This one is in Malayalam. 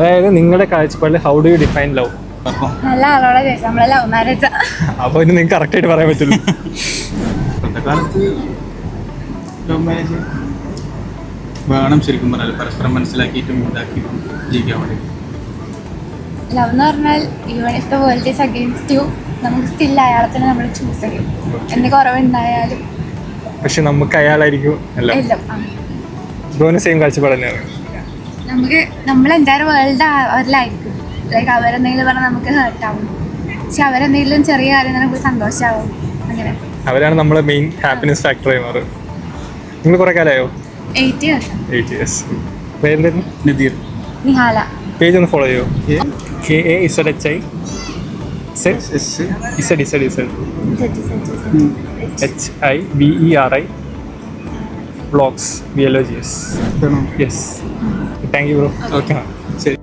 അതായത് നിങ്ങളുടെ കാഴ്ചപ്പാടിൽ how do you define love? നല്ല ആളോടെ ചോദിച്ചാൽ നമ്മളെ ലവ് മാരേജ്. അപ്പൊ ഇനി നിങ്ങൾക്ക് കറക്റ്റ് ആയിട്ട് പറയാൻ പറ്റുള്ളൂ. ഇന്നത്തെ കാലത്ത് ലവ് മാരേജ് വേണം ശരിക്കും പറഞ്ഞാൽ, പരസ്പരം മനസ്സിലാക്കിയിട്ടും ഇതാക്കിയിട്ടും ജീവിക്കാൻ വേണ്ടി. ലവ് എന്ന് പറഞ്ഞാൽ even if the world is against U, നമുക്ക് സ്റ്റിൽ അയാളെ തന്നെ നമ്മൾ ചൂസ് ചെയ്യും. എന്ത് കുറവുണ്ടായാലും. പക്ഷെ നമുക്ക് അയാളായിരിക്കും എല്ലാം. ബ്രോന് സെയിം കാഴ്ചപ്പാട് തന്നെയാണ്. നമുക്ക് നമ്മളെന്തായാലും വേൾഡ് അവരിലായിരിക്കും. ലൈക്ക് അവരെന്തെങ്കിലും പറഞ്ഞാൽ നമുക്ക് ഹേർട്ടാവും, പക്ഷെ അവരെന്തെങ്കിലും ചെറിയ കാര്യം നമുക്ക് സന്തോഷമാവും. അങ്ങനെ അവരാണ് നമ്മളെ മെയിൻ ഹാപ്പിനെസ് ഫാക്ടറായി മാറും. നിങ്ങൾ കുറെ കാലമായോ? 8 years. 8 years. പേരെന്തായിരുന്നു? നദീർ. നിഹാല. പേജ് ഒന്ന് ഫോളോ ചെയ്യോ? KAZHI HIVERI vlogs VLOGS. Yes. Thank you bro. Okay. ശരി.